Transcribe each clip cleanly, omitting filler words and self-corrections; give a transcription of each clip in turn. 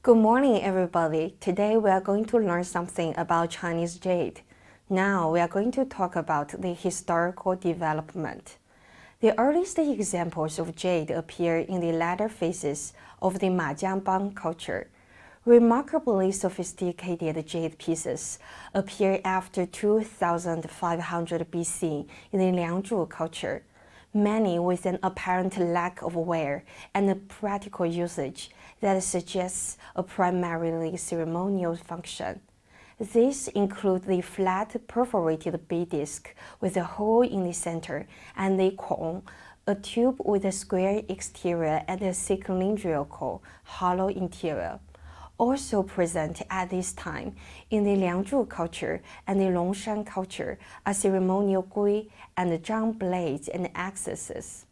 Good morning, everybody. Today we are going to learn something about Chinese jade. Now we are going to talk about the historical development. The earliest examples of jade appear in the latter phases of the Majiangbang culture. Remarkably sophisticated jade pieces appear after 2500 BC in the Liangzhu culture, many with an apparent lack of wear and a practical usage that suggests a primarily ceremonial function. These include the flat perforated bead disc with a hole in the center and the kong, a tube with a square exterior and a cylindrical hollow interior. Also present at this time in the Liangzhu culture and the Longshan culture are ceremonial gui and zhang blades and axes,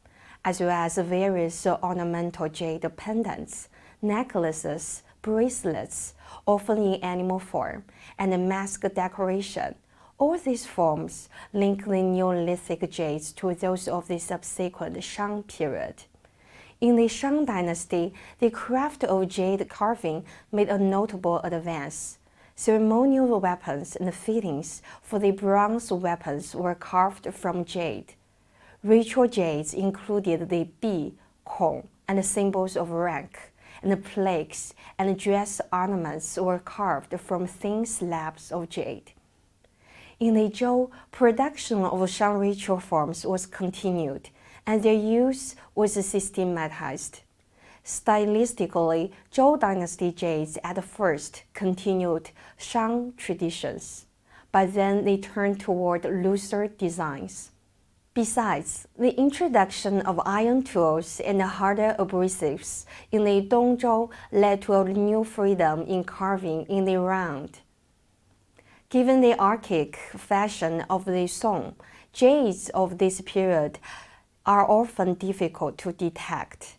as well as various ornamental jade pendants, necklaces, bracelets, often in animal form, and mask decoration. All these forms link the Neolithic jades to those of the subsequent Shang period. In the Shang dynasty, the craft of jade carving made a notable advance. Ceremonial weapons and fittings for the bronze weapons were carved from jade. Ritual jades included the bi, kong, and symbols of rank, and the plaques and dress ornaments were carved from thin slabs of jade. In the Zhou, production of Shang ritual forms was continued, and their use was systematized. Stylistically, Zhou dynasty jades at first continued Shang traditions, but then they turned toward looser designs. Besides, the introduction of iron tools and harder abrasives in the Dongzhou led to a new freedom in carving in the round. Given the archaic fashion of the Song, jades of this period are often difficult to detect.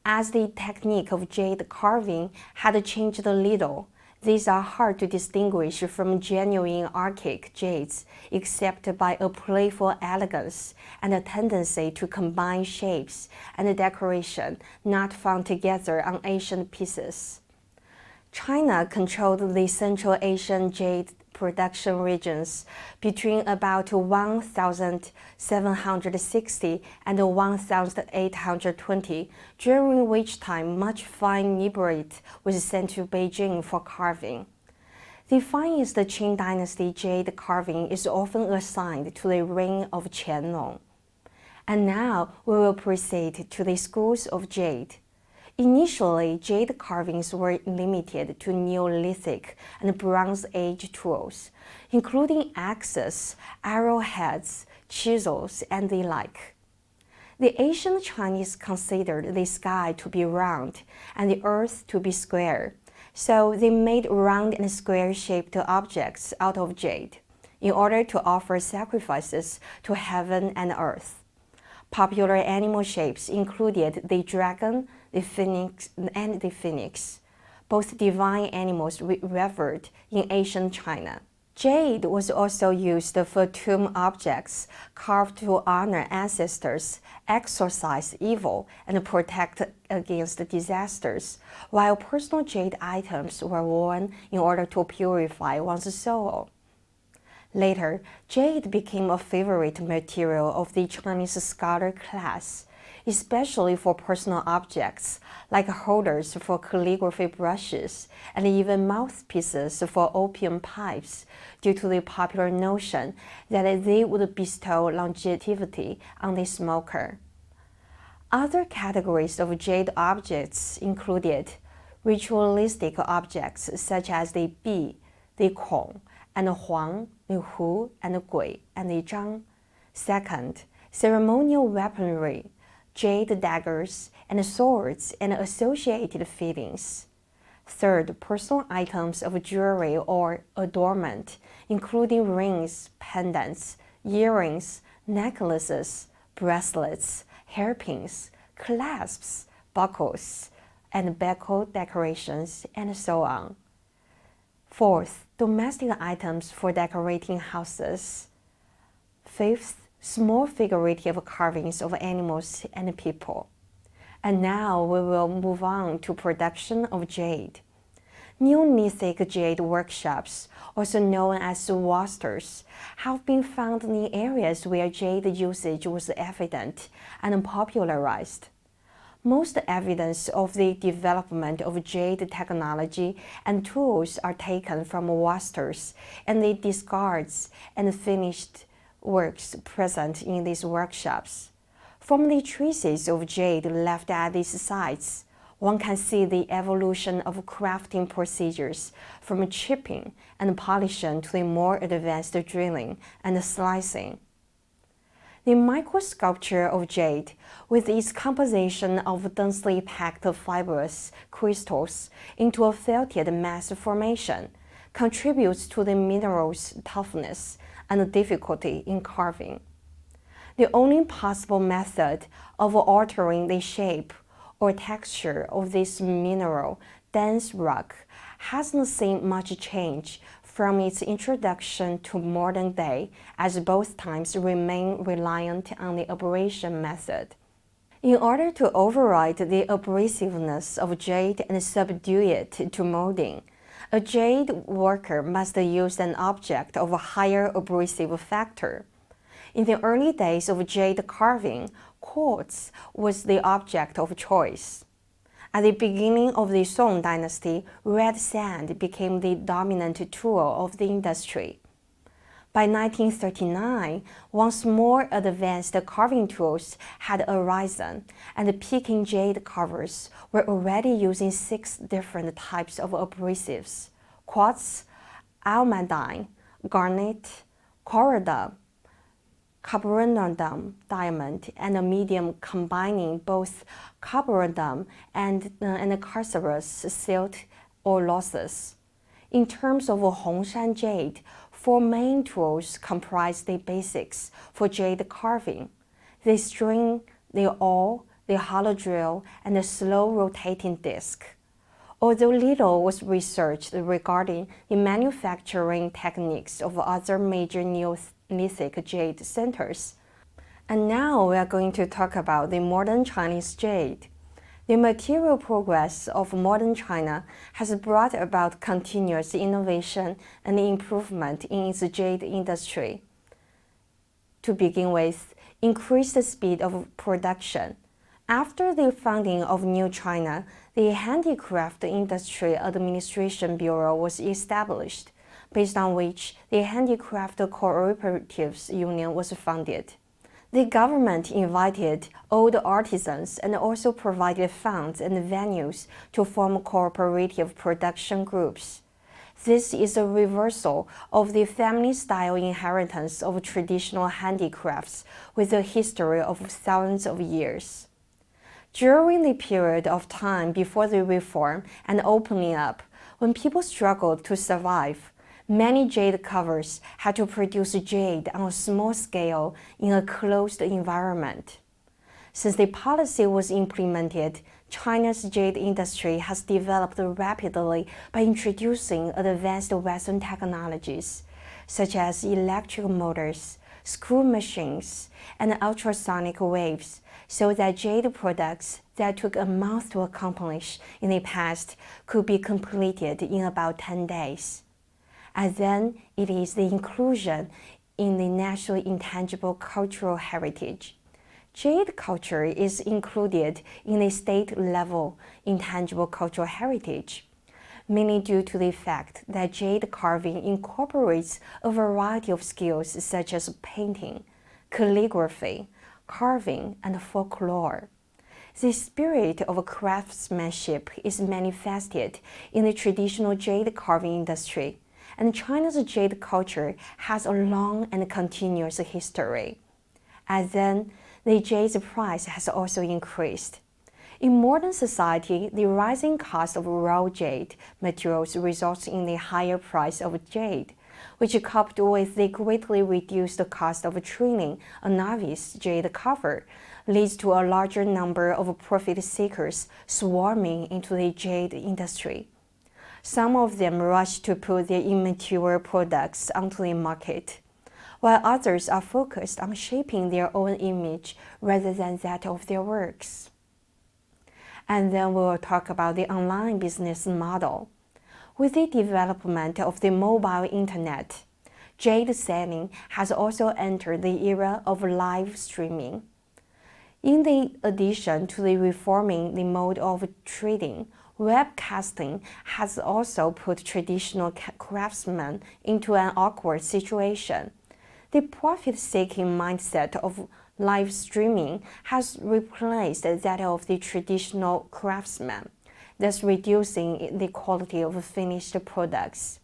As the technique of jade carving had changed a little, these are hard to distinguish from genuine archaic jades, except by a playful elegance and a tendency to combine shapes and decoration not found together on Asian pieces. China controlled the Central Asian jade production regions between about 1760 and 1820, during which time much fine nibrite was sent to Beijing for carving. The finest Qing dynasty jade carving is often assigned to the reign of Qianlong. And now we will proceed to the schools of jade. Initially, jade carvings were limited to Neolithic and Bronze Age tools, including axes, arrowheads, chisels, and the like. The ancient Chinese considered the sky to be round and the earth to be square, so they made round and square-shaped objects out of jade in order to offer sacrifices to heaven and earth. Popular animal shapes included the dragon, the phoenix, and the phoenix, both divine animals revered in ancient China. Jade was also used for tomb objects carved to honor ancestors, exorcise evil, and protect against disasters, while personal jade items were worn in order to purify one's soul. Later, jade became a favorite material of the Chinese scholar class, especially for personal objects like holders for calligraphy brushes and even mouthpieces for opium pipes, due to the popular notion that they would bestow longevity on the smoker. Other categories of jade objects included ritualistic objects such as the bi, the kong, and huang, the hu, and gui, and the zhang. Second, ceremonial weaponry, jade daggers, and swords and associated fittings. Third, personal items of jewelry or adornment, including rings, pendants, earrings, necklaces, bracelets, hairpins, clasps, buckles, and bezel decorations, and so on. Fourth, domestic items for decorating houses. Fifth, small figurative carvings of animals and people. And now we will move on to production of jade. Neolithic jade workshops, also known as wasters, have been found in the areas where jade usage was evident and popularized. Most evidence of the development of jade technology and tools are taken from wasters and the discards and finished works present in these workshops. From the traces of jade left at these sites, one can see the evolution of crafting procedures from chipping and polishing to the more advanced drilling and slicing. The microsculpture of jade, with its composition of densely packed fibrous crystals into a felted mass formation, contributes to the mineral's toughness and difficulty in carving. The only possible method of altering the shape or texture of this mineral dense rock hasn't seen much change from its introduction to modern day, as both times remain reliant on the abrasion method. In order to override the abrasiveness of jade and subdue it to molding, a jade worker must use an object of a higher abrasive factor. In the early days of jade carving, quartz was the object of choice. At the beginning of the Song dynasty, red sand became the dominant tool of the industry. By 1939, once more advanced carving tools had arisen, and Peking jade carvers were already using 6 different types of abrasives: quartz, almadine, garnet, corundum, carborundum diamond, and a medium combining both carborundum and carcerous silt or losses. In terms of Hongshan jade, 4 main tools comprise the basics for jade carving: the string, the awl, the hollow drill, and the slow rotating disc. Although little was researched regarding the manufacturing techniques of other major Neolithic jade centers. And now we are going to talk about the modern Chinese jade. The material progress of modern China has brought about continuous innovation and improvement in its jade industry. To begin with, increased speed of production. After the founding of New China, the Handicraft Industry Administration Bureau was established, based on which the Handicraft Cooperatives Union was founded. The government invited old artisans and also provided funds and venues to form cooperative production groups. This is a reversal of the family-style inheritance of traditional handicrafts with a history of thousands of years. During the period of time before the reform and opening up, when people struggled to survive, many jade carvers had to produce jade on a small scale in a closed environment. Since the policy was implemented, China's jade industry has developed rapidly by introducing advanced Western technologies, such as electric motors, screw machines, and ultrasonic waves, so that jade products that took a month to accomplish in the past could be completed in about 10 days. And then it is the inclusion in the national intangible cultural heritage. Jade culture is included in the state-level intangible cultural heritage, mainly due to the fact that jade carving incorporates a variety of skills such as painting, calligraphy, carving, and folklore. The spirit of craftsmanship is manifested in the traditional jade carving industry, and China's jade culture has a long and continuous history. And then, the jade's price has also increased. In modern society, the rising cost of raw jade materials results in the higher price of jade, which coupled with the greatly reduced cost of training a novice jade carver, leads to a larger number of profit seekers swarming into the jade industry. Some of them rush to put their immature products onto the market, while others are focused on shaping their own image rather than that of their works. And then we will talk about the online business model. With the development of the mobile internet, jade selling has also entered the era of live streaming. In the addition to the reforming the mode of trading, webcasting has also put traditional craftsmen into an awkward situation. The profit-seeking mindset of live streaming has replaced that of the traditional craftsman, thus reducing the quality of finished products.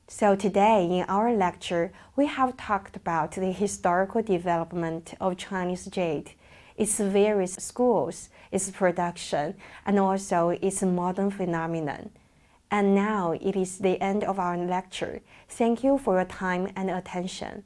So today in our lecture, we have talked about the historical development of Chinese jade, its various schools, its production, and also its modern phenomenon. And now it is the end of our lecture. Thank you for your time and attention.